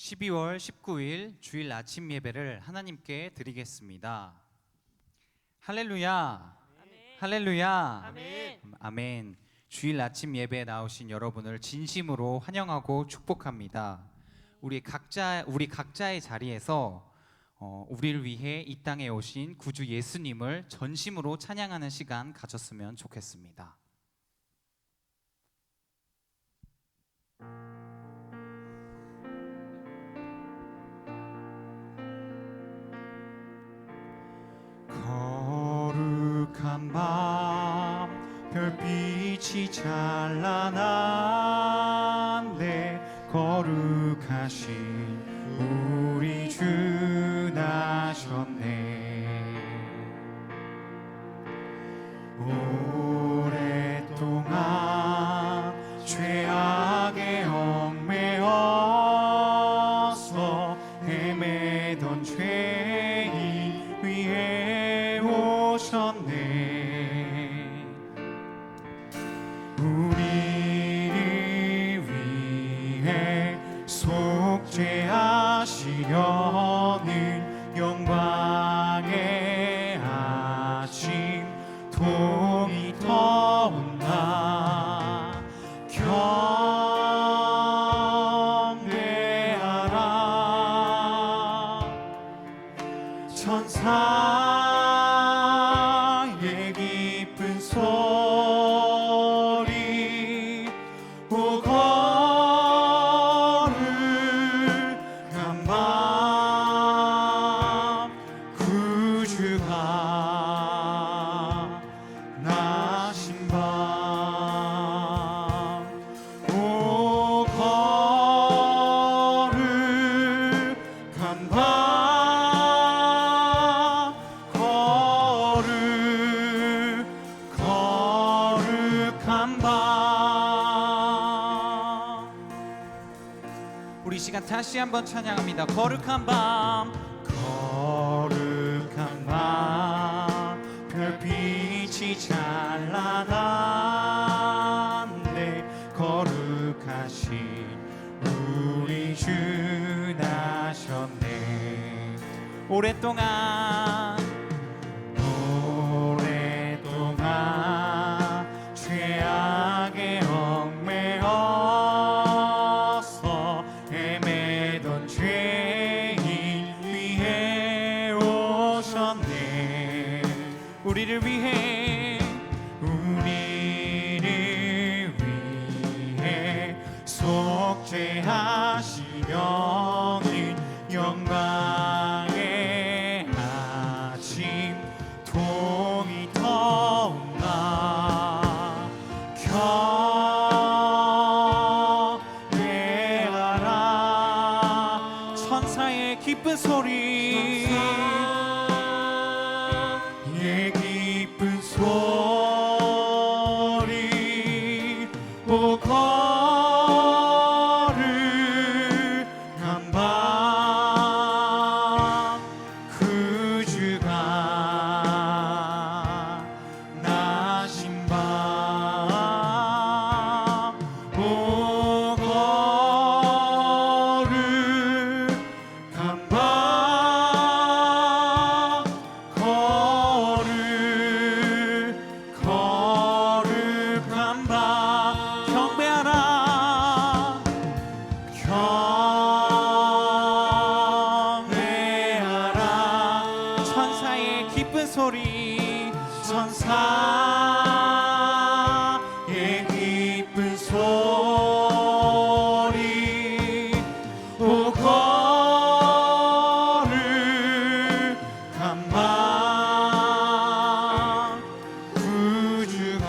12월 19일 주일 아침 예배를 하나님께 드리겠습니다. 할렐루야. 아멘. 할렐루야. 아멘. 아멘. 주일 아침 예배에 나오신 여러분을 진심으로 환영하고 축복합니다. 우리 각자의 자리에서 우리를 위해 이 땅에 오신 구주 예수님을 전심으로 찬양하는 시간 가졌으면 좋겠습니다. 거룩한 밤 별빛이 찬란한데 거룩하신 우리 주 나셨네. 오랫동안 죄악에 얽매여서 헤매던 죄인 위에 오셨네. 우리를 위해 속죄하시려는 영광의 아침 동이 터온다. 경배하라. 천사의 기쁜 소리 오 거룩한 밤 구주가 나신 밤 오 거룩한 밤 거룩한 밤. 우리 시간 다시 한번 찬양합니다. 거룩한 밤 거룩한 밤 별빛이 찬란한데 거룩하신 우리 주 나셨네. 오랫동안 죄악에 얽매여서 헤매던 죄인 위해 오셨네. 우리를 위해 속죄하시려는 영광의 아침 동이 터온다. 경배하라. 천사의 기쁜 소리 예 기쁜 소리 오 거룩한 밤 구주가 나신 밤 오 거룩한 밤 거룩한 밤 경배하라. 경배하라. 천사의 기쁜 소리 천사의 기쁜 소리 오 거룩한 밤 구주가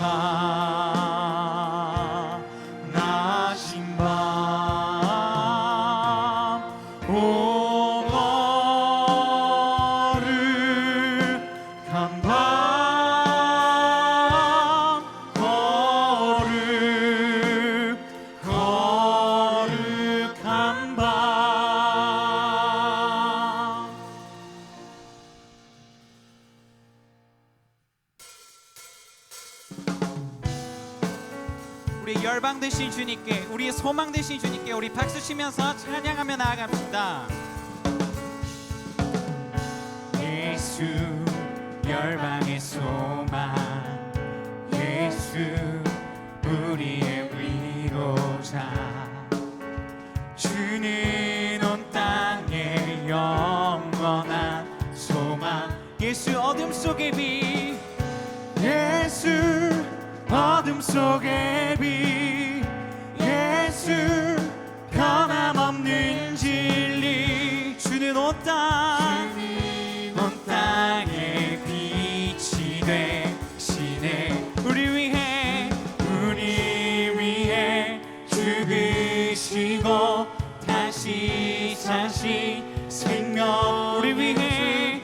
나신 밤 오 거룩한 밤 우리 열방 되신 주님께, 우리의 소망 되신 주님께 우리 박수 치면서 찬양하며 나아갑시다. 예수 열방의 소망, 예수 우리의 위로자, 주는 온 땅의 영원한 소망. 예수 어둠 속의 빛, 예수 어둠 속의 빛, 예수 변함없는 진리, 주는 온 땅의 빛이 되시네. 우리 위해 죽으시고 다시 사신 생명. 우리 위해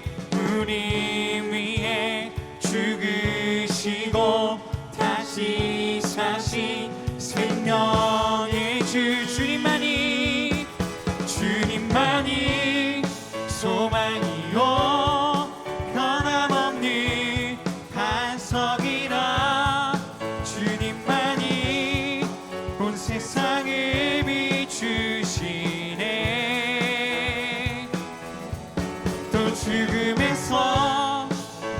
죽으시고 다시 사신 생명의 주, 주님만이 소망이요 변함없는 반석이라. 주님만이 온 세상을 비추시네. 또 죽음에서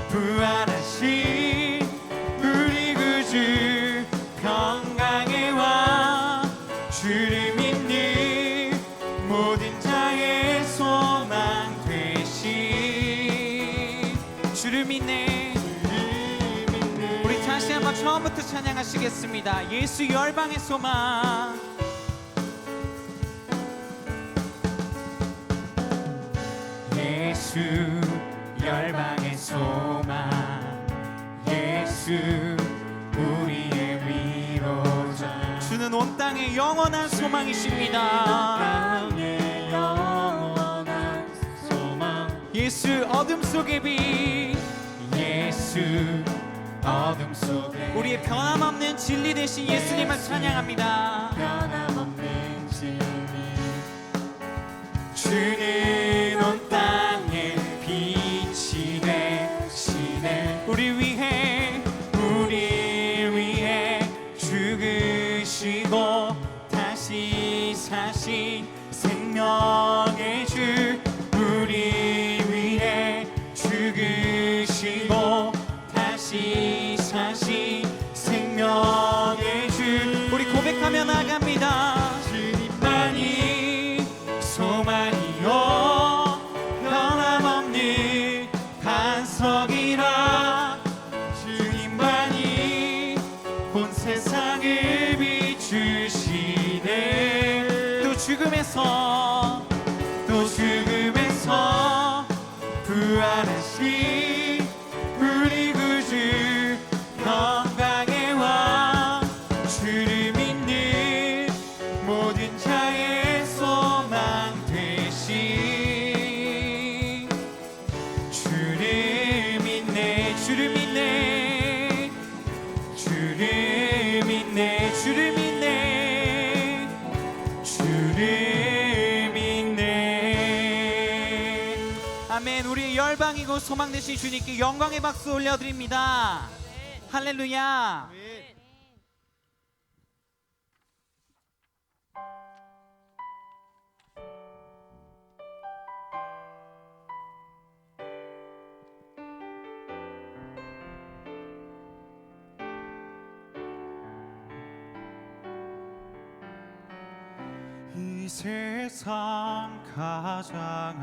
부활하신 우리 구주 평강의 왕, 주를 믿는 모든 자의 소망 되신. 주를 믿네. 우리 다시 한번 처음부터 찬양하시겠습니다. 예수 열방의 소망. 예수 열방의 소망, 예수 우리의 위로자, 주는 온 땅의 영원한 소망이십니다. 예수 어둠 속의 빛, 예수 어둠 속에 우리의 변함없는 진리 되신 예수님을 찬양합니다. 변함없는 진리, 주는 온 땅의 빛이 되시네. 우리 위해 죽으시고 다시 사신 생명의 주, 우리 위해 죽으시고 다시 사신 생명의 주. 우리 고백하며 나갑니다. 주님만이 소망이요 변함없는 반석이라. 주님만이 온 세상을 비추시네. 또 죽음에서 부활하신 우리 구주 평강의 왕, 주를 믿는 모든 자의 소망 되신. 주를 믿네, 주를 믿네, 주를 믿네, 주를 믿네, 주를 믿네. 아멘. 우리 열방이고 소망 되신 주님께 영광의 박수 올려드립니다. 할렐루야. 이 세상 가장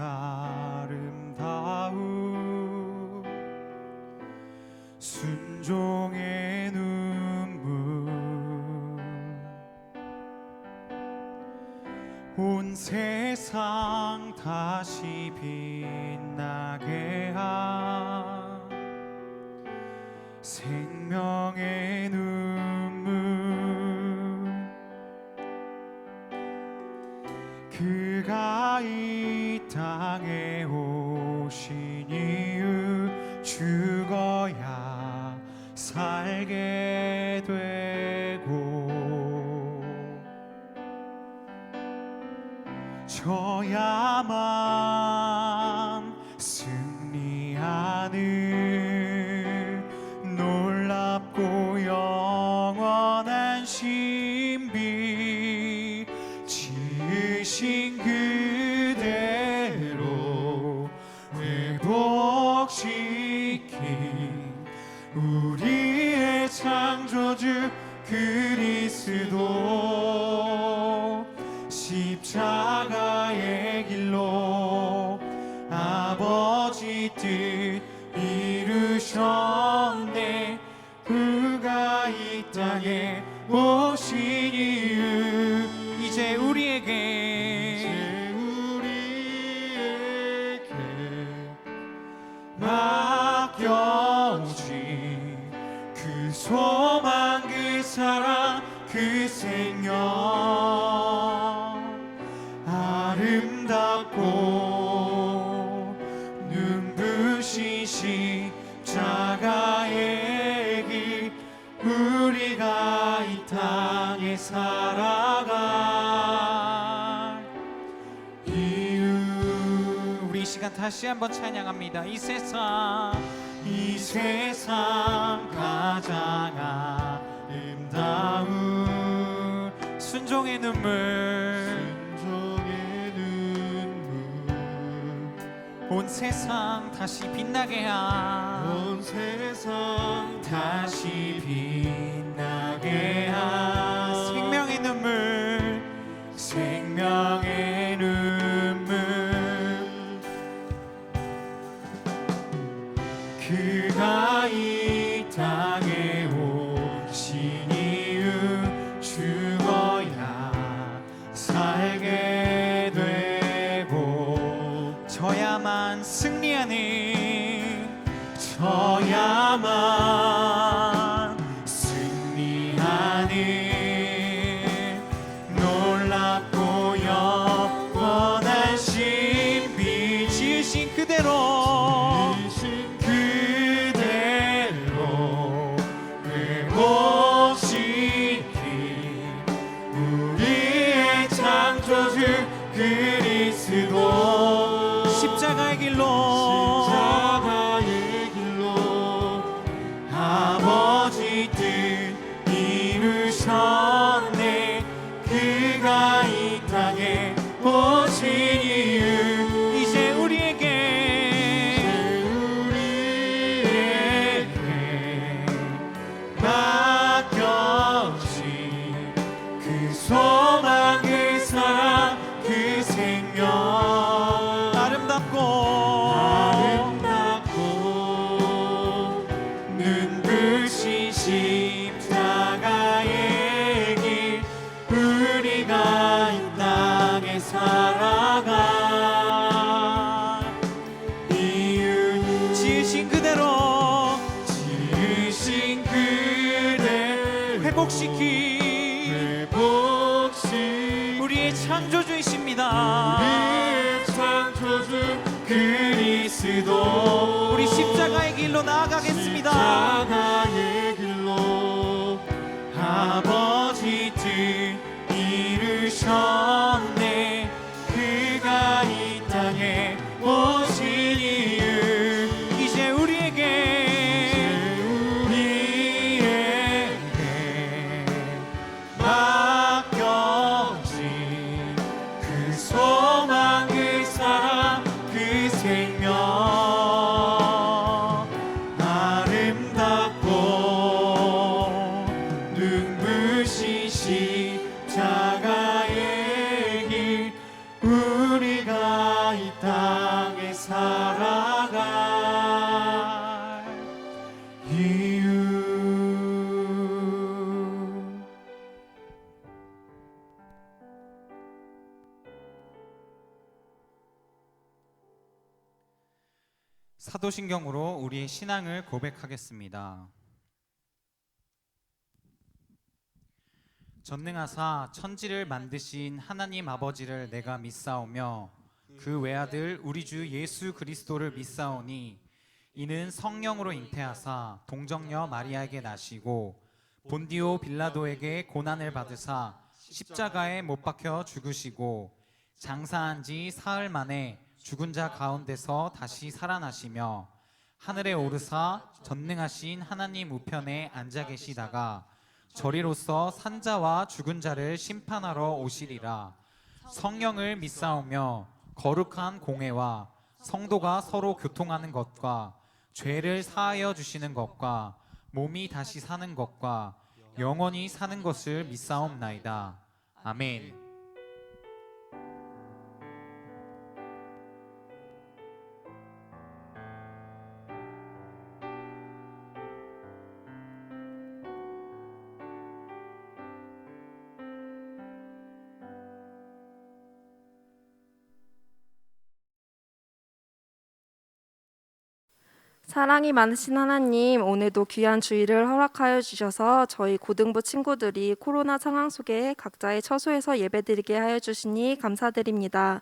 아름다운 순종의 눈물, 온 세상 다시 빛나게 한 생명의 눈물, 그가 이 땅에 오신 이유 죽어야 살게 되고 져야만 승리하는 놀랍고 영원한 신. 우리의 창조주 그리스도 십자가의 길로 아버지 뜻 이루셨네. 그가 이 땅에 오신 이유 이제 우리에게 맡겨주신 그 소망 그 사랑 그 생명 아름답고 눈부신 십자가의 길 우리가 이 땅에 살아갈 이유 우리 이 시간 다시 한번 찬양합니다. 이 세상 가장 아름다운 순종의 눈물 온 세상 다시 빛나게 온 세상 다시 빛나게 한 생명의 눈물 생명의 눈물 그가 이 땅에 오신 이유 죽어야 살게 되고 저야만 승리하는 놀랍고 영원한 신비 지으신 그대로 회복시킨 우리의 창조주 그리스도 십자가의 길로 아버지 뜻 이루셨네. 그가 이 땅에 오신 이유 이제 우리에게 맡겨진 그 소망 그 사랑 그 생명 아름답고 눈부신 십자가의 길 우리가 이 땅에 살아갈 이유 지으신 그대로 회복시킨 우리의 창조주이십니다. 우리의 창조주 그리스도 우리 십자가의 길로 나아가겠습니다. 십자가의 길로 아버지 뜻 이루셨네. 그가 이 땅에 오신 이유 이제 우리에게 맡겨진 그 소망 그 사랑 그 생명 아름답고 눈부신 십자가의 길 우리가 이 땅에 살아갈 이유 사도신경으로 우리의 신앙을 고백하겠습니다. 전능하사 천지를 만드신 하나님 아버지를 내가 믿사오며 그 외아들 우리 주 예수 그리스도를 믿사오니 이는 성령으로 잉태하사 동정녀 마리아에게 나시고 본디오 빌라도에게 고난을 받으사 십자가에 못 박혀 죽으시고 장사한 지 사흘 만에 죽은 자 가운데서 다시 살아나시며 하늘에 오르사 전능하신 하나님 우편에 앉아 계시다가 저리로서 산자와 죽은 자를 심판하러 오시리라. 성령을 믿사오며 거룩한 공회와 성도가 서로 교통하는 것과 죄를 사하여 주시는 것과 몸이 다시 사는 것과 영원히 사는 것을 믿사옵나이다. 아멘. 사랑이 많으신 하나님, 오늘도 귀한 주일을 허락하여 주셔서 저희 고등부 친구들이 코로나 상황 속에 각자의 처소에서 예배드리게 하여 주시니 감사드립니다.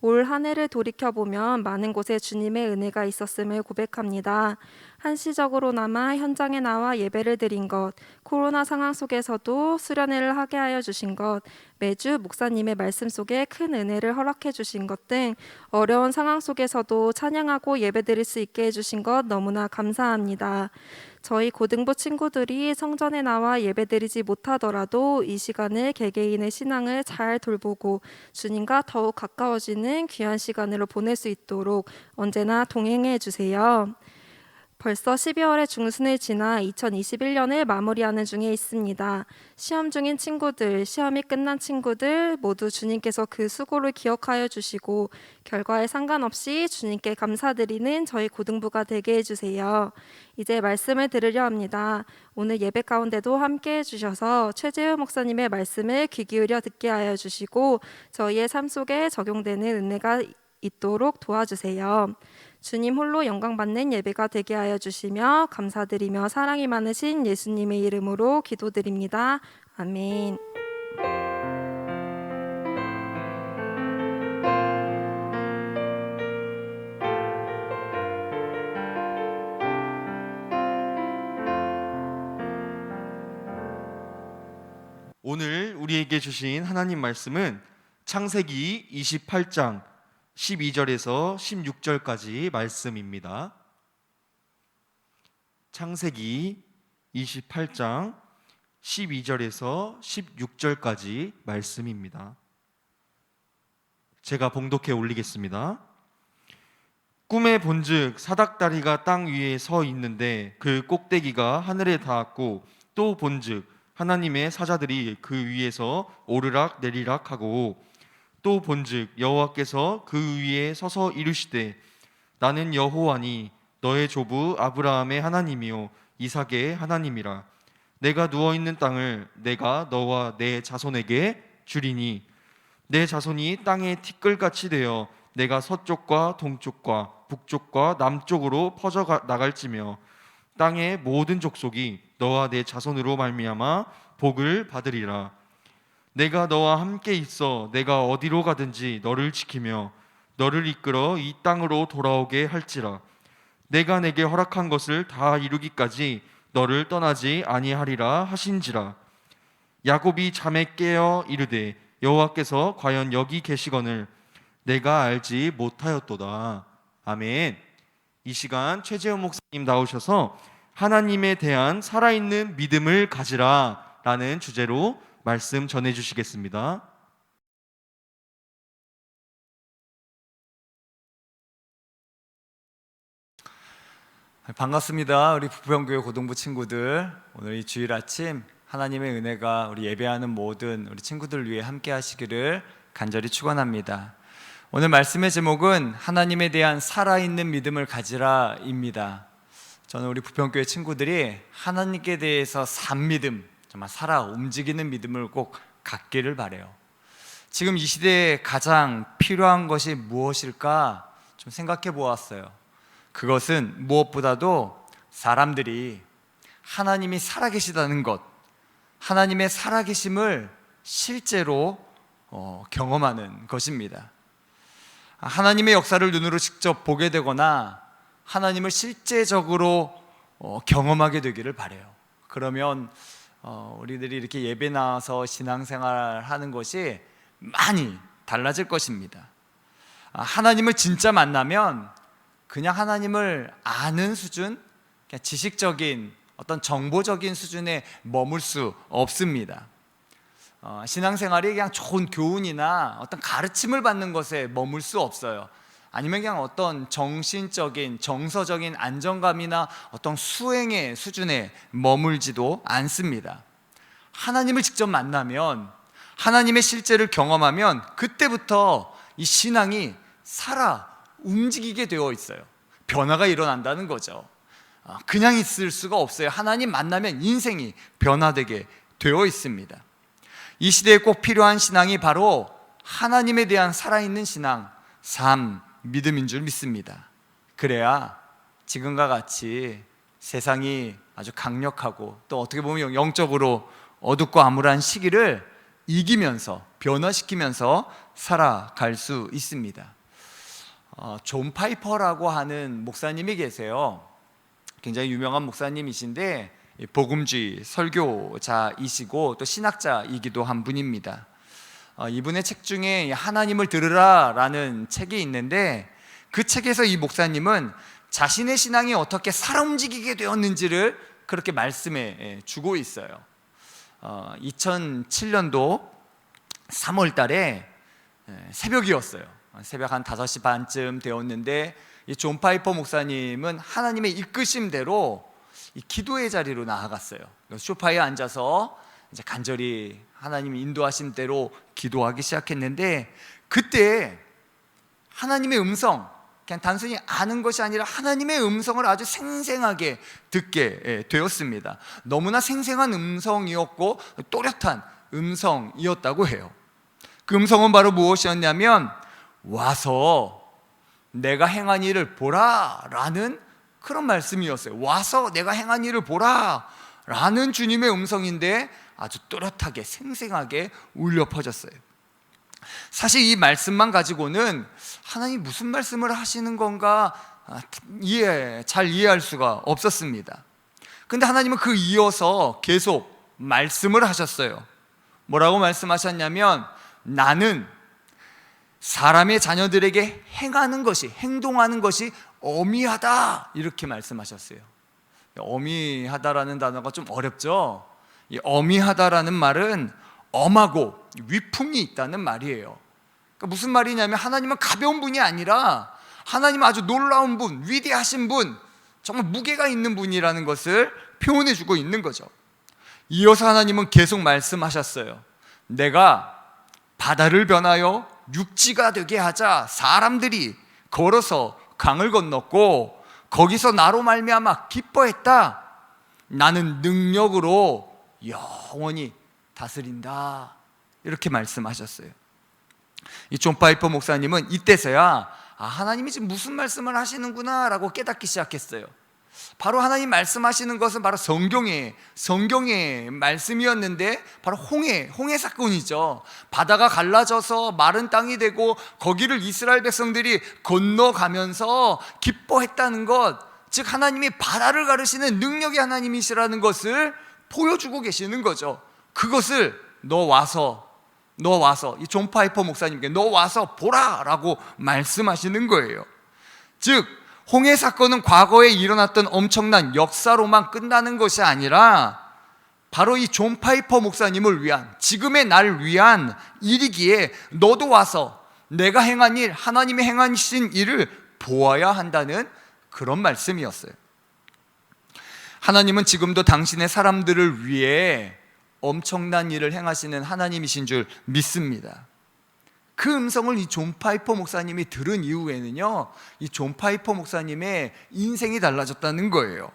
올 한 해를 돌이켜보면 많은 곳에 주님의 은혜가 있었음을 고백합니다. 한시적으로나마 현장에 나와 예배를 드린 것, 코로나 상황 속에서도 수련회를 하게 하여 주신 것, 매주 목사님의 말씀 속에 큰 은혜를 허락해 주신 것 등 어려운 상황 속에서도 찬양하고 예배드릴 수 있게 해주신 것 너무나 감사합니다. 저희 고등부 친구들이 성전에 나와 예배드리지 못하더라도 이 시간을 개개인의 신앙을 잘 돌보고 주님과 더욱 가까워지는 귀한 시간으로 보낼 수 있도록 언제나 동행해 주세요. 벌써 12월의 중순을 지나 2021년을 마무리하는 중에 있습니다. 시험 중인 친구들, 시험이 끝난 친구들 모두 주님께서 그 수고를 기억하여 주시고 결과에 상관없이 주님께 감사드리는 저희 고등부가 되게 해주세요. 이제 말씀을 들으려 합니다. 오늘 예배 가운데도 함께 해주셔서 최재우 목사님의 말씀을 귀 기울여 듣게 하여 주시고 저희의 삶 속에 적용되는 은혜가 있도록 도와주세요. 주님 홀로 영광받는 예배가 되게 하여 주시며 감사드리며 사랑이 많으신 예수님의 이름으로 기도드립니다. 아멘. 오늘 우리에게 주신 하나님 말씀은 창세기 28장 12절에서 16절까지 말씀입니다. 창세기 28장 12절에서 16절까지 말씀입니다. 제가 봉독해 올리겠습니다. 꿈에 본즉 사닥다리가 땅 위에 서 있는데 그 꼭대기가 하늘에 닿았고 또 본즉 하나님의 사자들이 그 위에서 오르락 내리락 하고 또 본즉 여호와께서 그 위에 서서 이르시되 나는 여호와니 너의 조부 아브라함의 하나님이요 이삭의 하나님이라. 내가 누워있는 땅을 내가 너와 내 자손에게 주리니 내 자손이 땅의 티끌같이 되어 내가 서쪽과 동쪽과 북쪽과 남쪽으로 퍼져 나갈지며 땅의 모든 족속이 너와 내 자손으로 말미암아 복을 받으리라. 내가 너와 함께 있어 내가 어디로 가든지 너를 지키며 너를 이끌어 이 땅으로 돌아오게 할지라. 내가 내게 허락한 것을 다 이루기까지 너를 떠나지 아니하리라 하신지라. 야곱이 잠에 깨어 이르되 여호와께서 과연 여기 계시거늘 내가 알지 못하였도다. 아멘. 이 시간 최재훈 목사님 나오셔서 하나님에 대한 살아있는 믿음을 가지라 라는 주제로 말씀 전해주시겠습니다. 반갑습니다. 우리 부평교회 고등부 친구들, 오늘 이 주일 아침 하나님의 은혜가 우리 예배하는 모든 우리 친구들을 위해 함께 하시기를 간절히 축원합니다. 오늘 말씀의 제목은 하나님에 대한 살아있는 믿음을 가지라입니다. 저는 우리 부평교회 친구들이 하나님께 대해서 산 믿음, 정말 살아 움직이는 믿음을 꼭 갖기를 바라요. 지금 이 시대에 가장 필요한 것이 무엇일까 좀 생각해 보았어요. 그것은 무엇보다도 사람들이 하나님이 살아계시다는 것, 하나님의 살아계심을 실제로 경험하는 것입니다. 하나님의 역사를 눈으로 직접 보게 되거나 하나님을 실제적으로 경험하게 되기를 바라요. 그러면 우리들이 이렇게 예배 나와서 신앙생활 하는 것이 많이 달라질 것입니다. 하나님을 진짜 만나면 그냥 하나님을 아는 수준, 그냥 지식적인 어떤 정보적인 수준에 머물 수 없습니다. 신앙생활이 그냥 좋은 교훈이나 어떤 가르침을 받는 것에 머물 수 없어요. 아니면 그냥 어떤 정신적인 정서적인 안정감이나 어떤 수행의 수준에 머물지도 않습니다. 하나님을 직접 만나면, 하나님의 실제를 경험하면 그때부터 이 신앙이 살아 움직이게 되어 있어요. 변화가 일어난다는 거죠. 그냥 있을 수가 없어요. 하나님 만나면 인생이 변화되게 되어 있습니다. 이 시대에 꼭 필요한 신앙이 바로 하나님에 대한 살아있는 신앙, 삶, 믿음인 줄 믿습니다. 그래야 지금과 같이 세상이 아주 강력하고 또 어떻게 보면 영적으로 어둡고 암울한 시기를 이기면서, 변화시키면서 살아갈 수 있습니다. 존 파이퍼라고 하는 목사님이 계세요. 굉장히 유명한 목사님이신데 복음주의 설교자이시고 또 신학자이기도 한 분입니다. 이분의 책 중에 하나님을 들으라 라는 책이 있는데, 그 책에서 이 목사님은 자신의 신앙이 어떻게 살아 움직이게 되었는지를 그렇게 말씀해 주고 있어요. 2007년도 3월 달에 새벽이었어요. 새벽 한 5시 반쯤 되었는데 이 존 파이퍼 목사님은 하나님의 이끄심대로 이 기도의 자리로 나아갔어요. 소파에 앉아서 이제 간절히 하나님이 인도하신 대로 기도하기 시작했는데, 그때 하나님의 음성, 그냥 단순히 아는 것이 아니라 하나님의 음성을 아주 생생하게 듣게 되었습니다. 너무나 생생한 음성이었고 또렷한 음성이었다고 해요. 그 음성은 바로 무엇이었냐면, 와서 내가 행한 일을 보라 라는 그런 말씀이었어요. 와서 내가 행한 일을 보라 라는 주님의 음성인데 아주 또렷하게 생생하게 울려 퍼졌어요. 사실 이 말씀만 가지고는 하나님 무슨 말씀을 하시는 건가 잘 이해할 수가 없었습니다. 근데 하나님은 그 이어서 계속 말씀을 하셨어요. 뭐라고 말씀하셨냐면, 나는 사람의 자녀들에게 행하는 것이, 행동하는 것이 어미하다, 이렇게 말씀하셨어요. 어미하다라는 단어가 좀 어렵죠? 이 어미하다라는 말은 엄하고 위풍이 있다는 말이에요. 그러니까 무슨 말이냐면, 하나님은 가벼운 분이 아니라 하나님은 아주 놀라운 분, 위대하신 분, 정말 무게가 있는 분이라는 것을 표현해 주고 있는 거죠. 이어서 하나님은 계속 말씀하셨어요. 내가 바다를 변하여 육지가 되게 하자 사람들이 걸어서 강을 건넜고 거기서 나로 말미암아 기뻐했다. 나는 능력으로 영원히 다스린다, 이렇게 말씀하셨어요. 이 존 파이퍼 목사님은 이때서야 하나님이 지금 무슨 말씀을 하시는구나 라고 깨닫기 시작했어요. 바로 하나님 말씀하시는 것은 바로 성경의 말씀이었는데, 바로 홍해 사건이죠. 바다가 갈라져서 마른 땅이 되고 거기를 이스라엘 백성들이 건너가면서 기뻐했다는 것, 즉 하나님이 바다를 가르시는 능력의 하나님이시라는 것을 보여주고 계시는 거죠. 그것을 너 와서 이 존 파이퍼 목사님께 너 와서 보라 라고 말씀하시는 거예요. 즉 홍해 사건은 과거에 일어났던 엄청난 역사로만 끝나는 것이 아니라 바로 이 존 파이퍼 목사님을 위한, 지금의 날 위한 일이기에 너도 와서 내가 행한 일, 하나님이 행하신 일을 보아야 한다는 그런 말씀이었어요. 하나님은 지금도 당신의 사람들을 위해 엄청난 일을 행하시는 하나님이신 줄 믿습니다. 그 음성을 이 존 파이퍼 목사님이 들은 이후에는요, 이 존 파이퍼 목사님의 인생이 달라졌다는 거예요.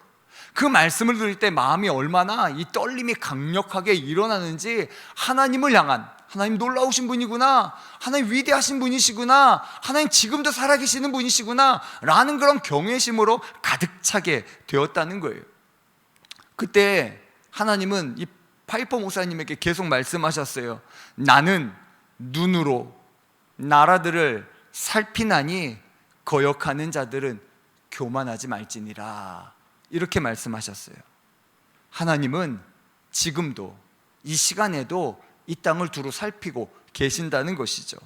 그 말씀을 들을 때 마음이 얼마나 이 떨림이 강력하게 일어나는지, 하나님을 향한, 하나님 놀라우신 분이구나, 하나님 위대하신 분이시구나, 하나님 지금도 살아계시는 분이시구나 라는 그런 경외심으로 가득 차게 되었다는 거예요. 그때 하나님은 이 파이퍼 목사님에게 계속 말씀하셨어요. 나는 눈으로 나라들을 살피나니 거역하는 자들은 교만하지 말지니라, 이렇게 말씀하셨어요. 하나님은 지금도 이 시간에도 이 땅을 두루 살피고 계신다는 것이죠.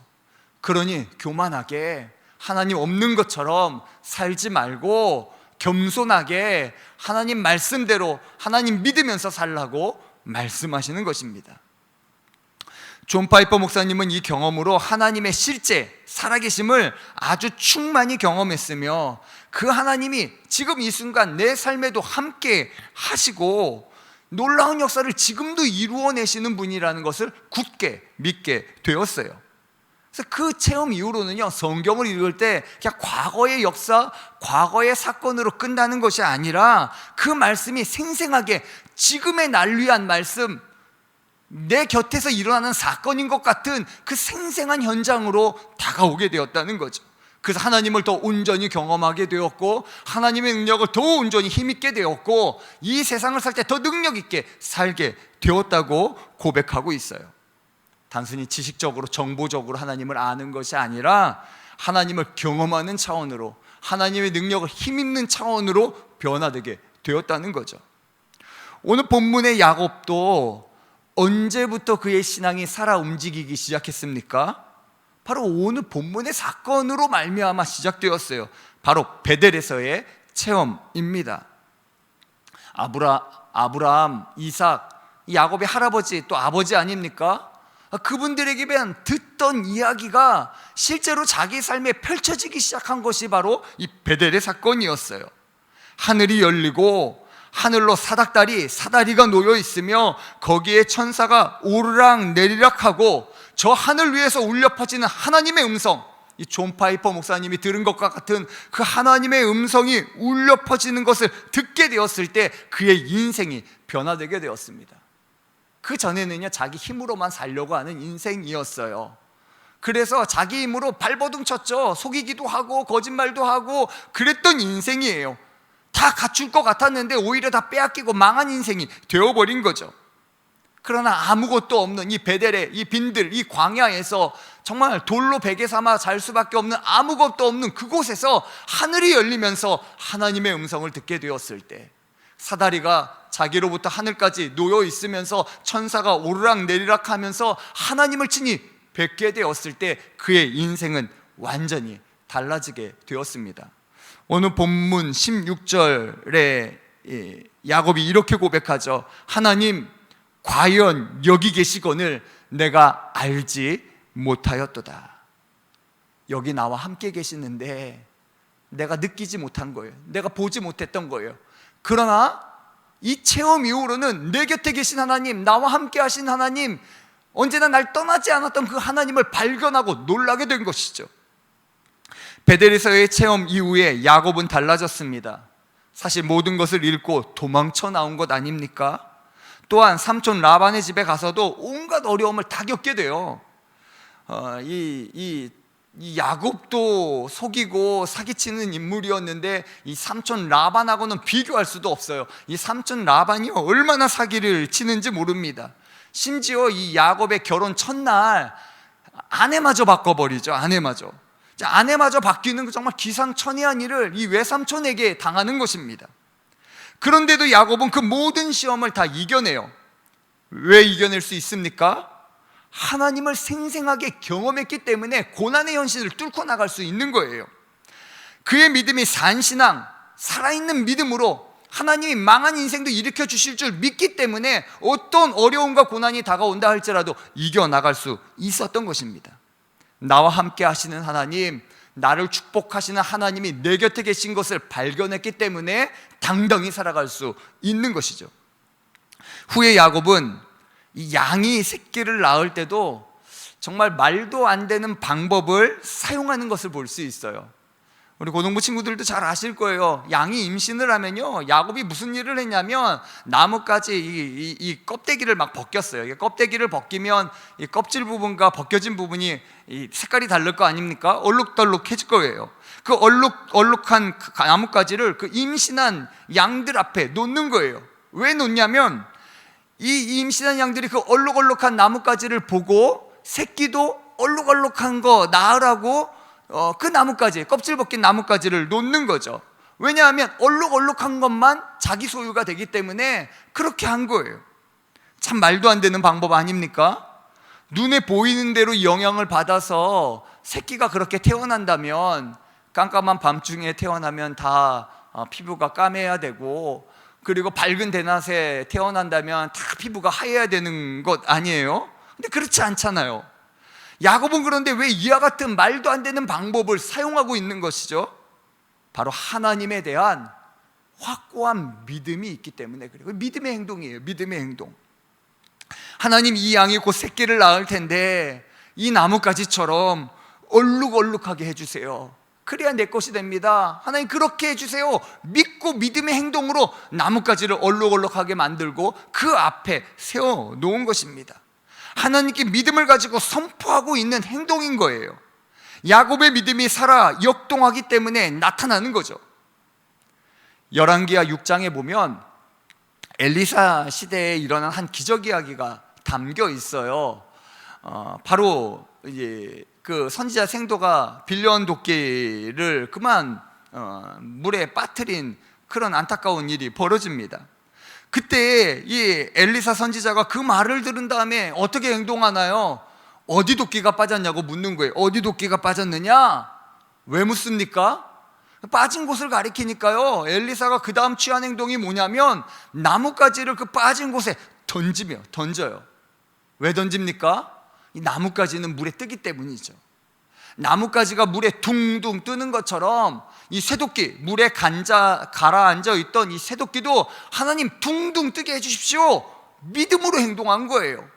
그러니 교만하게 하나님 없는 것처럼 살지 말고 겸손하게 하나님 말씀대로 하나님 믿으면서 살라고 말씀하시는 것입니다. 존 파이퍼 목사님은 이 경험으로 하나님의 실제 살아계심을 아주 충만히 경험했으며 그 하나님이 지금 이 순간 내 삶에도 함께 하시고 놀라운 역사를 지금도 이루어내시는 분이라는 것을 굳게 믿게 되었어요. 그래서 그 체험 이후로는요, 성경을 읽을 때 그냥 과거의 역사, 과거의 사건으로 끝나는 것이 아니라 그 말씀이 생생하게 지금의 날 위한 말씀, 내 곁에서 일어나는 사건인 것 같은 그 생생한 현장으로 다가오게 되었다는 거죠. 그래서 하나님을 더 온전히 경험하게 되었고 하나님의 능력을 더 온전히 힘있게 되었고 이 세상을 살 때 더 능력 있게 살게 되었다고 고백하고 있어요. 단순히 지식적으로 정보적으로 하나님을 아는 것이 아니라 하나님을 경험하는 차원으로 하나님의 능력을 힘있는 차원으로 변화되게 되었다는 거죠. 오늘 본문의 야곱도 언제부터 그의 신앙이 살아 움직이기 시작했습니까? 바로 오늘 본문의 사건으로 말미암아 시작되었어요. 바로 베델에서의 체험입니다. 아브라함, 이삭, 야곱의 할아버지 또 아버지 아닙니까? 그분들에게 대한 듣던 이야기가 실제로 자기 삶에 펼쳐지기 시작한 것이 바로 이 베델의 사건이었어요. 하늘이 열리고 하늘로 사다리가 놓여 있으며 거기에 천사가 오르락 내리락 하고 저 하늘 위에서 울려 퍼지는 하나님의 음성, 이 존 파이퍼 목사님이 들은 것과 같은 그 하나님의 음성이 울려 퍼지는 것을 듣게 되었을 때 그의 인생이 변화되게 되었습니다. 그 전에는요, 자기 힘으로만 살려고 하는 인생이었어요. 그래서 자기 힘으로 발버둥 쳤죠. 속이기도 하고 거짓말도 하고 그랬던 인생이에요. 다 갖출 것 같았는데 오히려 다 빼앗기고 망한 인생이 되어버린 거죠. 그러나 아무것도 없는 이 베델의 이 빈들, 이 광야에서 정말 돌로 베개 삼아 잘 수밖에 없는 아무것도 없는 그곳에서 하늘이 열리면서 하나님의 음성을 듣게 되었을 때 사다리가 자기로부터 하늘까지 놓여 있으면서 천사가 오르락 내리락 하면서 하나님을 친히 뵙게 되었을 때 그의 인생은 완전히 달라지게 되었습니다. 오늘 본문 16절에 야곱이 이렇게 고백하죠. 하나님, 과연 여기 계시거늘 내가 알지 못하였도다. 여기 나와 함께 계시는데 내가 느끼지 못한 거예요. 내가 보지 못했던 거예요. 그러나 이 체험 이후로는 내 곁에 계신 하나님, 나와 함께 하신 하나님, 언제나 날 떠나지 않았던 그 하나님을 발견하고 놀라게 된 것이죠. 베델에서의 체험 이후에 야곱은 달라졌습니다. 사실 모든 것을 잃고 도망쳐 나온 것 아닙니까? 또한 삼촌 라반의 집에 가서도 온갖 어려움을 다 겪게 돼요. 이 야곱도 속이고 사기치는 인물이었는데 이 삼촌 라반하고는 비교할 수도 없어요. 이 삼촌 라반이 얼마나 사기를 치는지 모릅니다. 심지어 이 야곱의 결혼 첫날 아내마저 바꿔버리죠. 아내마저 바뀌는 정말 기상천외한 일을 이 외삼촌에게 당하는 것입니다. 그런데도 야곱은 그 모든 시험을 다 이겨내요. 왜 이겨낼 수 있습니까? 하나님을 생생하게 경험했기 때문에 고난의 현실을 뚫고 나갈 수 있는 거예요. 그의 믿음이 산신앙, 살아있는 믿음으로 하나님이 망한 인생도 일으켜 주실 줄 믿기 때문에 어떤 어려움과 고난이 다가온다 할지라도 이겨나갈 수 있었던 것입니다. 나와 함께 하시는 하나님, 나를 축복하시는 하나님이 내 곁에 계신 것을 발견했기 때문에 당당히 살아갈 수 있는 것이죠. 후에 야곱은 이 양이 새끼를 낳을 때도 정말 말도 안 되는 방법을 사용하는 것을 볼 수 있어요. 우리 고등부 친구들도 잘 아실 거예요. 양이 임신을 하면요, 야곱이 무슨 일을 했냐면 나뭇가지 이 껍데기를 막 벗겼어요. 이 껍데기를 벗기면 이 껍질 부분과 벗겨진 부분이 이 색깔이 다를 거 아닙니까? 얼룩덜룩해질 거예요. 그 얼룩한 나뭇가지를 그 임신한 양들 앞에 놓는 거예요. 왜 놓냐면 이 임신한 양들이 그 얼룩얼룩한 나뭇가지를 보고 새끼도 얼룩얼룩한 거 낳으라고 그 나뭇가지, 껍질 벗긴 나뭇가지를 놓는 거죠. 왜냐하면 얼룩얼룩한 것만 자기 소유가 되기 때문에 그렇게 한 거예요. 참 말도 안 되는 방법 아닙니까? 눈에 보이는 대로 영향을 받아서 새끼가 그렇게 태어난다면 깜깜한 밤중에 태어나면 다 피부가 까매야 되고, 그리고 밝은 대낮에 태어난다면 다 피부가 하얘야 되는 것 아니에요? 근데 그렇지 않잖아요. 야곱은 그런데 왜 이와 같은 말도 안 되는 방법을 사용하고 있는 것이죠? 바로 하나님에 대한 확고한 믿음이 있기 때문에 그래요. 믿음의 행동이에요. 믿음의 행동. 하나님, 이 양이 곧 새끼를 낳을 텐데 이 나뭇가지처럼 얼룩얼룩하게 해주세요. 그래야 내 것이 됩니다. 하나님, 그렇게 해주세요. 믿고 믿음의 행동으로 나뭇가지를 얼룩얼룩하게 만들고 그 앞에 세워놓은 것입니다. 하나님께 믿음을 가지고 선포하고 있는 행동인 거예요. 야곱의 믿음이 살아 역동하기 때문에 나타나는 거죠. 열왕기하 6장에 보면 엘리사 시대에 일어난 한 기적 이야기가 담겨 있어요. 바로 이제 그 선지자 생도가 빌려온 도끼를 그만 물에 빠뜨린 그런 안타까운 일이 벌어집니다. 그때 이 엘리사 선지자가 그 말을 들은 다음에 어떻게 행동하나요? 어디 도끼가 빠졌냐고 묻는 거예요. 어디 도끼가 빠졌느냐? 왜 묻습니까? 빠진 곳을 가리키니까요. 엘리사가 그 다음 취한 행동이 뭐냐면 나뭇가지를 그 빠진 곳에 던져요. 왜 던집니까? 이 나뭇가지는 물에 뜨기 때문이죠. 나뭇가지가 물에 둥둥 뜨는 것처럼 이 쇠도끼, 물에 가라앉아 있던 이 쇠도끼도 하나님 둥둥 뜨게 해주십시오. 믿음으로 행동한 거예요.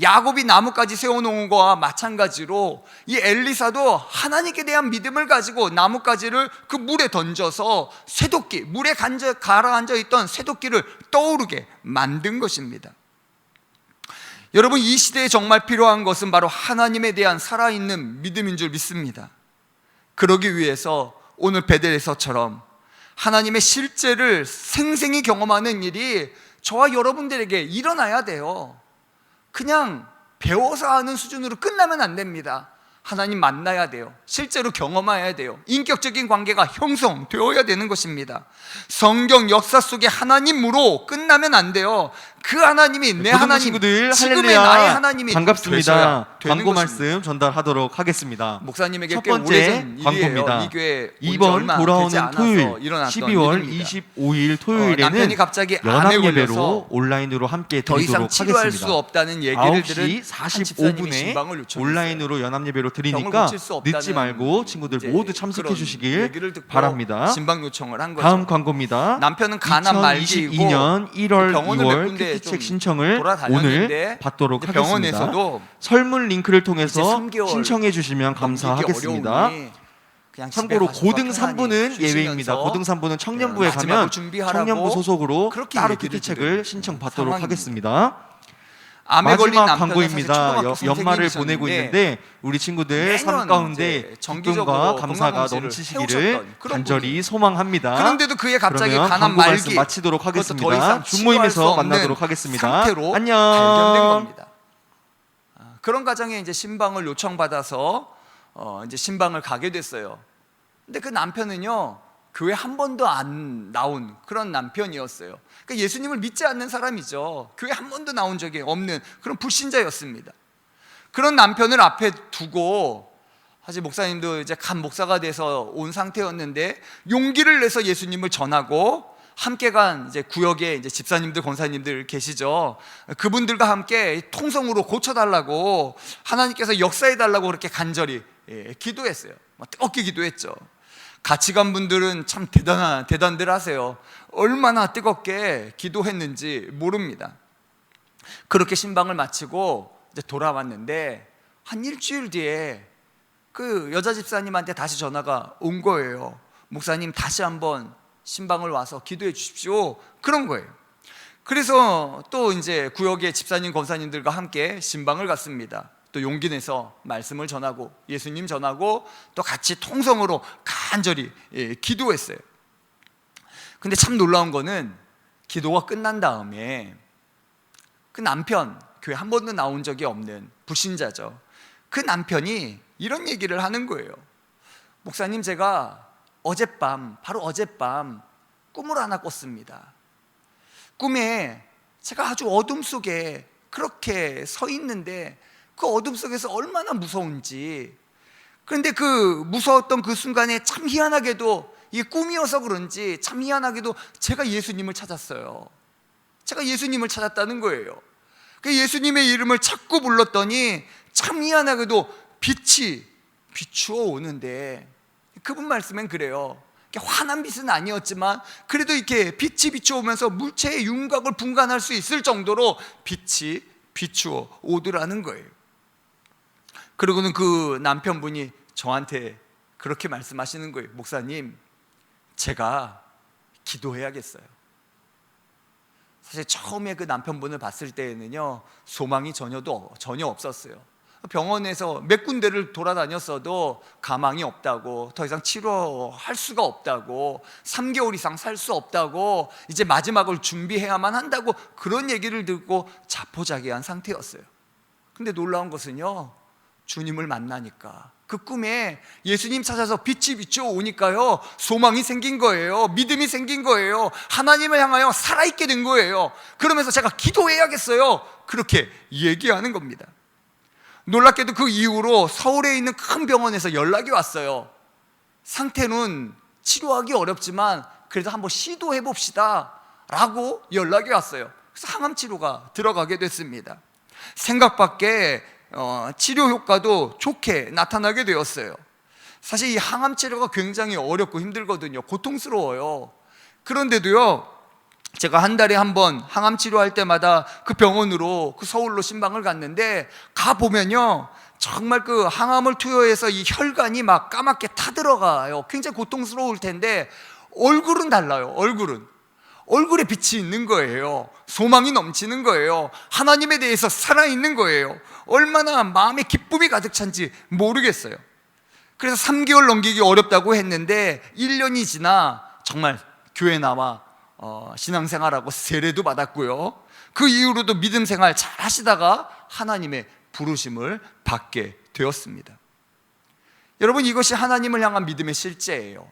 야곱이 나뭇가지 세워놓은 거와 마찬가지로 이 엘리사도 하나님께 대한 믿음을 가지고 나뭇가지를 그 물에 던져서 쇠도끼, 물에 가라앉아 있던 쇠도끼를 떠오르게 만든 것입니다. 여러분, 이 시대에 정말 필요한 것은 바로 하나님에 대한 살아있는 믿음인 줄 믿습니다. 그러기 위해서 오늘 베델에서처럼 하나님의 실제를 생생히 경험하는 일이 저와 여러분들에게 일어나야 돼요. 그냥 배워서 하는 수준으로 끝나면 안 됩니다. 하나님 만나야 돼요. 실제로 경험해야 돼요. 인격적인 관계가 형성되어야 되는 것입니다. 성경 역사 속에 하나님으로 끝나면 안 돼요. 그 하나님이 내 하나님, 친구들, 지금의 할렐루야. 나의 하나님이 반갑습니다. 되는 광고 것입니다. 말씀 전달하도록 하겠습니다. 목사님에게 첫 꽤 번째 오래전 광고입니다. 일이에요. 이 교회 온 지 이번 얼마 되지 돌아오는 않아서 토요일 일어났던 12월 일입니다. 25일 토요일에는 남편이 갑자기 암에 연합 걸려서 예배로 온라인으로 함께 더 이상 드리도록 치료할 수 하겠습니다. 없다는 얘기를 들은 9시 한 집사님이 45분에 신방을 요청했어요. 온라인으로 연합 예배로 병을 드리니까 고칠 수 없다는 늦지 말고 친구들 이제 모두 참석해 그런 주시길 얘기를 듣고 바랍니다. 신방 요청을 한 거죠. 다음 광고입니다. 남편은 간암 말기이고 2022년 1월, 병원을 몇 2월 군데 큐티책 좀 신청을 돌아다녔는데 오늘 받도록 근데 하겠습니다. 병원에서도 설문 링크를 이제 통해서 3개월 신청해 주시면 감사하겠습니다. 어려우니 그냥 집에 참고로 가셔서 고등 편안히 3부는 쉬시면서 예외입니다. 고등 3부는 청년부에 마지막으로 가면 준비하라고 청년부 소속으로 그렇게 따로 얘기를 큐티책을 드려요. 신청받도록 상황입니다. 하겠습니다. 암에 걸린 마지막 남편은 광고입니다. 사실 연말을 초등학교 보내고 선생님이셨는데 있는데 우리 친구들 삶 매년 가운데 이제 정기적으로 기쁨과 감사가 건강검진을 넘치시기를 해오셨던 그런 간절히 분이에요. 소망합니다. 그런데도 그의 갑자기 그러면 간암 광고 말씀 말기 마치도록 그것도 더 하겠습니다. 이상 치료할 수 중모임에서 없는 만나도록 하겠습니다. 상태로 안녕. 발견된 겁니다. 그런 가정에 이제 신방을 요청받아서 이제 신방을 가게 됐어요. 근데 그 남편은요, 교회 한 번도 안 나온 그런 남편이었어요. 그러니까 예수님을 믿지 않는 사람이죠. 교회 한 번도 나온 적이 없는 그런 불신자였습니다. 그런 남편을 앞에 두고 사실 목사님도 이제 간 목사가 돼서 온 상태였는데 용기를 내서 예수님을 전하고 함께 간 이제 구역에 이제 집사님들, 권사님들 계시죠. 그분들과 함께 통성으로 고쳐달라고 하나님께서 역사해달라고 그렇게 간절히 기도했어요. 뜨겁게 기도했죠. 같이 간 분들은 참 대단들 하세요. 얼마나 뜨겁게 기도했는지 모릅니다. 그렇게 신방을 마치고 이제 돌아왔는데 한 일주일 뒤에 그 여자 집사님한테 다시 전화가 온 거예요. 목사님, 다시 한번 신방을 와서 기도해 주십시오. 그런 거예요. 그래서 또 이제 구역의 집사님, 권사님들과 함께 신방을 갔습니다. 또 용기 내서 말씀을 전하고 예수님 전하고 또 같이 통성으로 간절히 기도했어요. 근데 참 놀라운 거는 기도가 끝난 다음에 그 남편, 교회 한 번도 나온 적이 없는 불신자죠. 그 남편이 이런 얘기를 하는 거예요. 목사님, 제가 바로 어젯밤 꿈을 하나 꿨습니다. 꿈에 제가 아주 어둠 속에 그렇게 서 있는데 그 어둠 속에서 얼마나 무서운지, 그런데 그 무서웠던 그 순간에 참 희한하게도 이게 꿈이어서 그런지 참 희한하게도 제가 예수님을 찾았어요. 제가 예수님을 찾았다는 거예요. 그 예수님의 이름을 자꾸 불렀더니 참 희한하게도 빛이 비추어 오는데, 그분 말씀엔 그래요. 환한 빛은 아니었지만 그래도 이렇게 빛이 비추어오면서 물체의 윤곽을 분간할 수 있을 정도로 빛이 비추어 오더라는 거예요. 그리고는 그 남편분이 저한테 그렇게 말씀하시는 거예요. 목사님, 제가 기도해야겠어요. 사실 처음에 그 남편분을 봤을 때에는요, 소망이 전혀 없었어요. 병원에서 몇 군데를 돌아다녔어도 가망이 없다고, 더 이상 치료할 수가 없다고, 3개월 이상 살 수 없다고, 이제 마지막을 준비해야만 한다고, 그런 얘기를 듣고 자포자기한 상태였어요. 근데 놀라운 것은요, 주님을 만나니까, 그 꿈에 예수님 찾아서 빛이 비추어 오니까요, 소망이 생긴 거예요. 믿음이 생긴 거예요. 하나님을 향하여 살아있게 된 거예요. 그러면서 제가 기도해야겠어요, 그렇게 얘기하는 겁니다. 놀랍게도 그 이후로 서울에 있는 큰 병원에서 연락이 왔어요. 상태는 치료하기 어렵지만 그래도 한번 시도해 봅시다 라고 연락이 왔어요. 그래서 항암 치료가 들어가게 됐습니다. 생각밖에 치료 효과도 좋게 나타나게 되었어요. 사실 이 항암 치료가 굉장히 어렵고 힘들거든요. 고통스러워요. 그런데도요, 제가 한 달에 한 번 항암 치료할 때마다 그 병원으로, 그 서울로 신방을 갔는데, 가보면요, 정말 그 항암을 투여해서 이 혈관이 막 까맣게 타들어가요. 굉장히 고통스러울 텐데 얼굴은 달라요. 얼굴에 빛이 있는 거예요. 소망이 넘치는 거예요. 하나님에 대해서 살아있는 거예요. 얼마나 마음에 기쁨이 가득 찬지 모르겠어요. 그래서 3개월 넘기기 어렵다고 했는데 1년이 지나 정말 교회 나와 신앙생활하고 세례도 받았고요, 그 이후로도 믿음 생활 잘 하시다가 하나님의 부르심을 받게 되었습니다. 여러분, 이것이 하나님을 향한 믿음의 실제예요.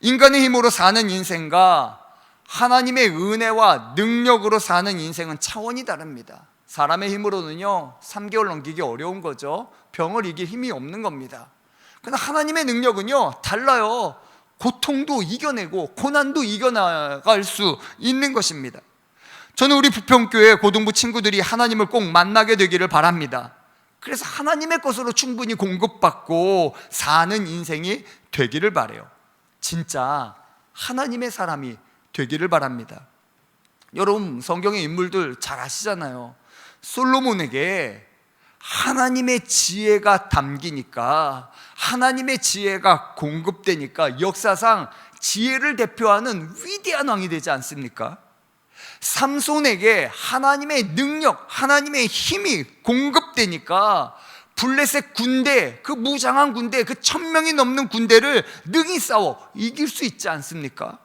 인간의 힘으로 사는 인생과 하나님의 은혜와 능력으로 사는 인생은 차원이 다릅니다. 사람의 힘으로는요, 3개월 넘기기 어려운 거죠. 병을 이길 힘이 없는 겁니다. 그러나 하나님의 능력은요, 달라요. 고통도 이겨내고 고난도 이겨나갈 수 있는 것입니다. 저는 우리 부평교회 고등부 친구들이 하나님을 꼭 만나게 되기를 바랍니다. 그래서 하나님의 것으로 충분히 공급받고 사는 인생이 되기를 바라요. 진짜 하나님의 사람이 되기를 바랍니다. 여러분, 성경의 인물들 잘 아시잖아요. 솔로몬에게 하나님의 지혜가 담기니까, 하나님의 지혜가 공급되니까 역사상 지혜를 대표하는 위대한 왕이 되지 않습니까? 삼손에게 하나님의 능력, 하나님의 힘이 공급되니까 블레셋 군대, 그 무장한 군대, 그 1000명이 넘는 군대를 능히 싸워 이길 수 있지 않습니까?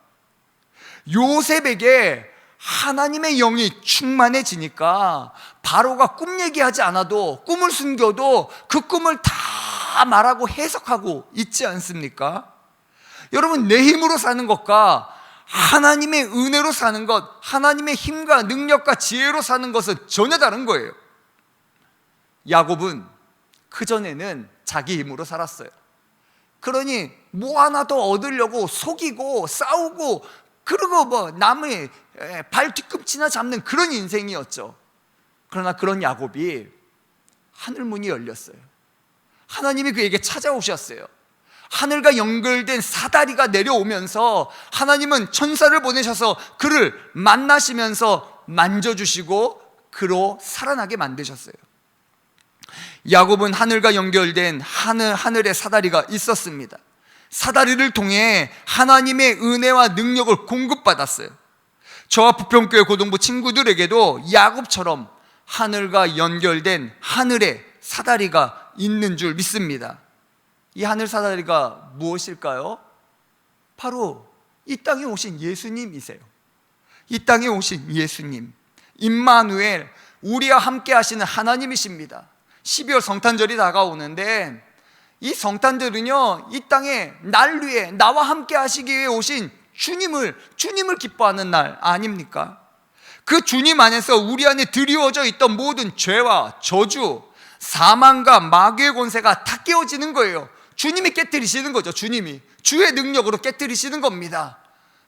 요셉에게 하나님의 영이 충만해지니까 바로가 꿈 얘기하지 않아도, 꿈을 숨겨도 그 꿈을 다 말하고 해석하고 있지 않습니까? 여러분, 내 힘으로 사는 것과 하나님의 은혜로 사는 것, 하나님의 힘과 능력과 지혜로 사는 것은 전혀 다른 거예요. 야곱은 그전에는 자기 힘으로 살았어요. 그러니 뭐 하나 더 얻으려고 속이고 싸우고, 그리고 뭐 남의 발 뒤꿈치나 잡는 그런 인생이었죠. 그러나 그런 야곱이 하늘문이 열렸어요. 하나님이 그에게 찾아오셨어요. 하늘과 연결된 사다리가 내려오면서 하나님은 천사를 보내셔서 그를 만나시면서 만져주시고 그로 살아나게 만드셨어요. 야곱은 하늘과 연결된 하늘의 사다리가 있었습니다. 사다리를 통해 하나님의 은혜와 능력을 공급받았어요. 저와 부평교회 고등부 친구들에게도 야곱처럼 하늘과 연결된 하늘의 사다리가 있는 줄 믿습니다. 이 하늘 사다리가 무엇일까요? 바로 이 땅에 오신 예수님이세요. 이 땅에 오신 예수님, 임마누엘, 우리와 함께 하시는 하나님이십니다. 12월 성탄절이 다가오는데 이 성탄절은요, 이 땅에 날 위해 나와 함께 하시기 위해 오신 주님을 기뻐하는 날 아닙니까? 그 주님 안에서 우리 안에 드리워져 있던 모든 죄와 저주, 사망과 마귀의 권세가 다 깨어지는 거예요. 주님이 깨뜨리시는 거죠. 주님이 주의 능력으로 깨뜨리시는 겁니다.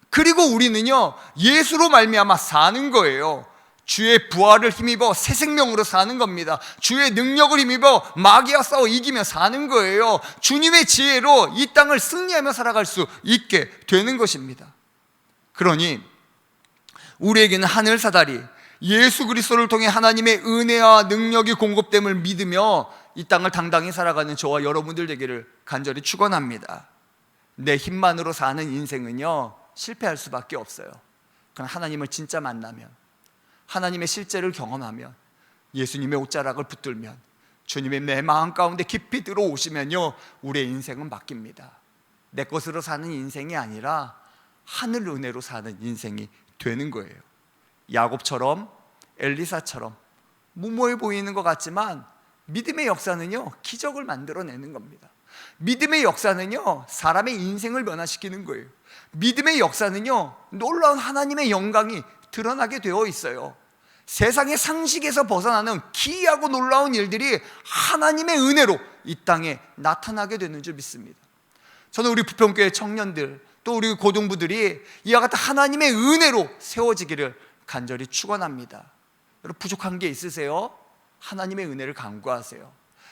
그리고 우리는요, 예수로 말미암아 사는 거예요. 주의 부활을 힘입어 새 생명으로 사는 겁니다. 주의 능력을 힘입어 마귀와 싸워 이기며 사는 거예요. 주님의 지혜로 이 땅을 승리하며 살아갈 수 있게 되는 것입니다. 그러니 우리에게는 하늘사다리 예수 그리스도를 통해 하나님의 은혜와 능력이 공급됨을 믿으며 이 땅을 당당히 살아가는 저와 여러분들 되기를 간절히 축원합니다. 내 힘만으로 사는 인생은요, 실패할 수밖에 없어요. 그럼 하나님을 진짜 만나면, 하나님의 실제를 경험하면, 예수님의 옷자락을 붙들면, 주님의 내 마음 가운데 깊이 들어오시면요, 우리의 인생은 바뀝니다. 내 것으로 사는 인생이 아니라 하늘 은혜로 사는 인생이 되는 거예요. 야곱처럼, 엘리사처럼 무모해 보이는 것 같지만 믿음의 역사는요, 기적을 만들어내는 겁니다. 믿음의 역사는요, 사람의 인생을 변화시키는 거예요. 믿음의 역사는요, 놀라운 하나님의 영광이 드러나게 되어 있어요. 세상의 상식에서 벗어나는 기이하고 놀라운 일들이 하나님의 은혜로 이 땅에 나타나게 되는 줄 믿습니다. 저는 우리 부평교회 청년들, 또 우리 고등부들이 이와 같은 하나님의 은혜로 세워지기를 간절히 축원합니다. 여러분, 부족한 게 있으세요? 하나님의 은혜를 간구하세요.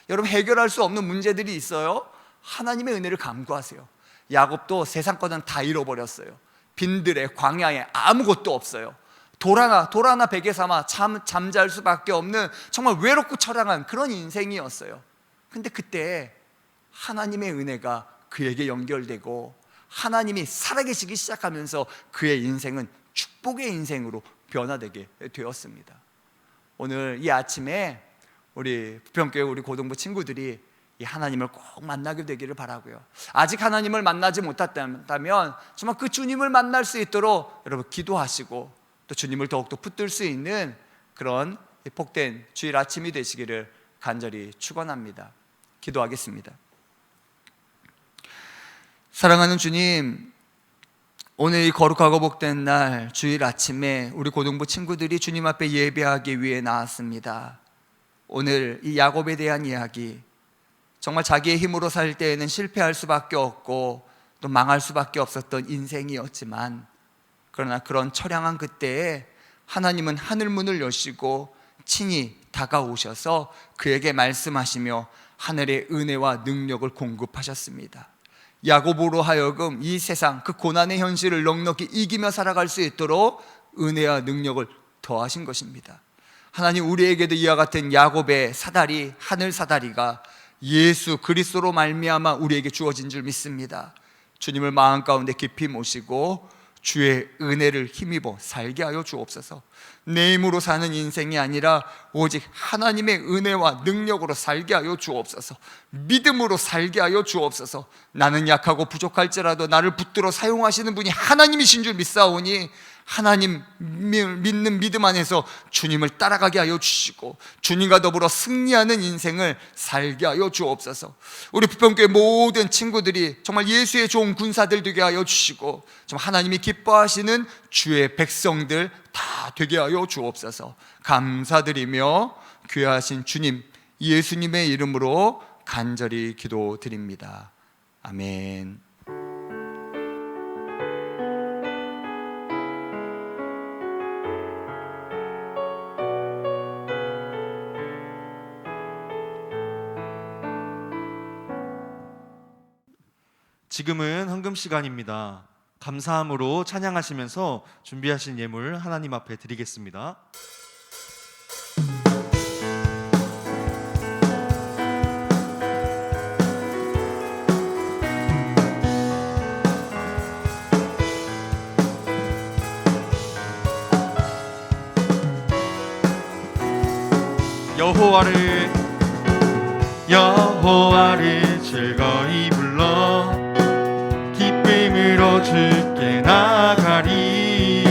여러분, 해결할 수 없는 문제들이 있어요? 하나님의 은혜를 간구하세요. 야곱도 세상 거는 다 잃어버렸어요. 빈들에 광야에 아무것도 없어요. 돌 하나 베개 삼아 잠잘 수밖에 없는 정말 외롭고 처량한 그런 인생이었어요. 근데 그때 하나님의 은혜가 그에게 연결되고 하나님이 살아계시기 시작하면서 그의 인생은 축복의 인생으로 변화되게 되었습니다. 오늘 이 아침에 우리 부평교회 우리 고등부 친구들이 이 하나님을 꼭 만나게 되기를 바라고요. 아직 하나님을 만나지 못했다면 정말 그 주님을 만날 수 있도록 여러분 기도하시고 또 주님을 더욱더 붙들 수 있는 그런 복된 주일 아침이 되시기를 간절히 축원합니다. 기도하겠습니다. 사랑하는 주님, 오늘 이 거룩하고 복된 날 주일 아침에 우리 고등부 친구들이 주님 앞에 예배하기 위해 나왔습니다. 오늘 이 야곱에 대한 이야기, 정말 자기의 힘으로 살 때에는 실패할 수밖에 없고 또 망할 수밖에 없었던 인생이었지만, 그러나 그런 처량한 그때에 하나님은 하늘문을 여시고 친히 다가오셔서 그에게 말씀하시며 하늘의 은혜와 능력을 공급하셨습니다. 야곱으로 하여금 이 세상 그 고난의 현실을 넉넉히 이기며 살아갈 수 있도록 은혜와 능력을 더하신 것입니다. 하나님, 우리에게도 이와 같은 야곱의 사다리, 하늘 사다리가 예수 그리스도로 말미암아 우리에게 주어진 줄 믿습니다. 주님을 마음 가운데 깊이 모시고 주의 은혜를 힘입어 살게 하여 주옵소서. 내 힘으로 사는 인생이 아니라 오직 하나님의 은혜와 능력으로 살게 하여 주옵소서. 믿음으로 살게 하여 주옵소서. 나는 약하고 부족할지라도 나를 붙들어 사용하시는 분이 하나님이신 줄 믿사오니 하나님 믿는 믿음 안에서 주님을 따라가게 하여 주시고 주님과 더불어 승리하는 인생을 살게 하여 주옵소서. 우리 부평교회 모든 친구들이 정말 예수의 좋은 군사들 되게 하여 주시고 정말 하나님이 기뻐하시는 주의 백성들 다 되게 하여 주옵소서. 감사드리며 귀하신 주님 예수님의 이름으로 간절히 기도드립니다. 아멘. 지금은 헌금 시간입니다. 감사함으로 찬양하시면서 준비하신 예물 하나님 앞에 드리겠습니다. 여호와를 즐거이 불러 기쁨으로 주께 나가리.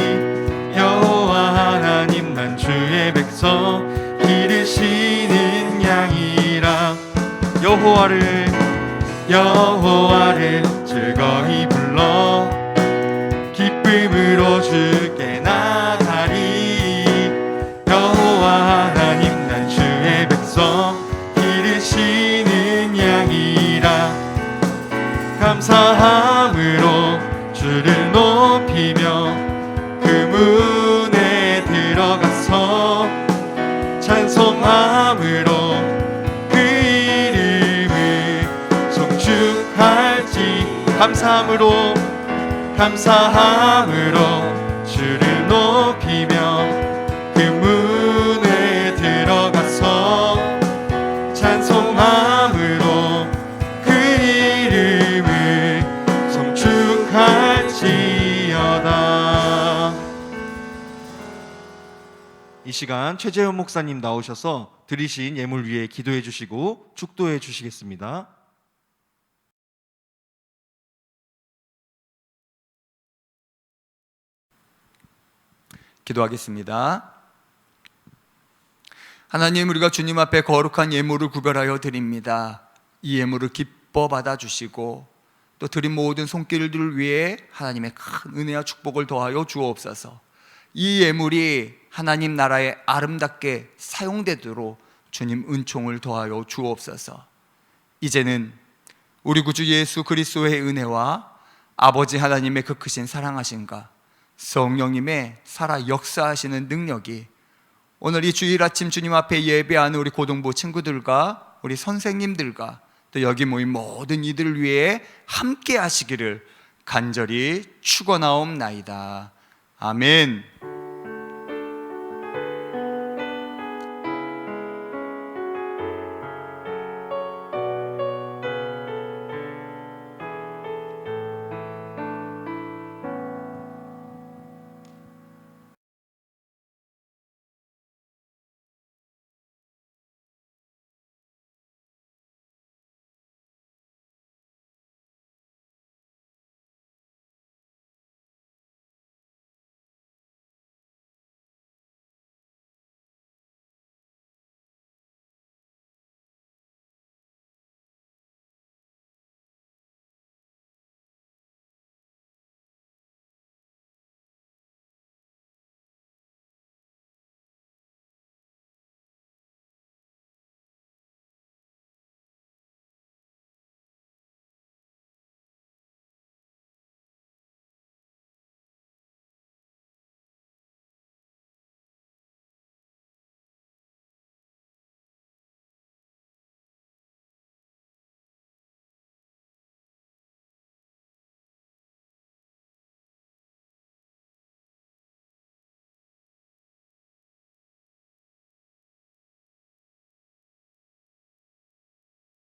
여호와 하나님 난 주의 백성 기르시는 양이라. 여호와를 즐거이 불러 기쁨으로 주께 나가리. 여호와 하나님 난 주의 백성 기르시는 양이라. 감사함으로 주를 높이며 그 문에 들어가서 찬송함으로 그 이름을 송축할지 감사함으로 주를 높이며 그 문에 들어가서 찬송함으로 그 이름을 송축할지어다. 이 시간 최재현 목사님 나오셔서 드리신 예물 위에 기도해 주시고 축도해 주시겠습니다. 기도하겠습니다. 하나님, 우리가 주님 앞에 거룩한 예물을 구별하여 드립니다. 이 예물을 기뻐 받아주시고 또 드린 모든 손길들을 위해 하나님의 큰 은혜와 축복을 더하여 주옵소서. 이 예물이 하나님 나라에 아름답게 사용되도록 주님 은총을 더하여 주옵소서. 이제는 우리 구주 예수 그리스도의 은혜와 아버지 하나님의 그 크신 사랑하심과 성령님의 살아 역사하시는 능력이 오늘 이 주일 아침 주님 앞에 예배하는 우리 고등부 친구들과 우리 선생님들과 또 여기 모인 모든 이들을 위해 함께 하시기를 간절히 축원하옵나이다. 아멘.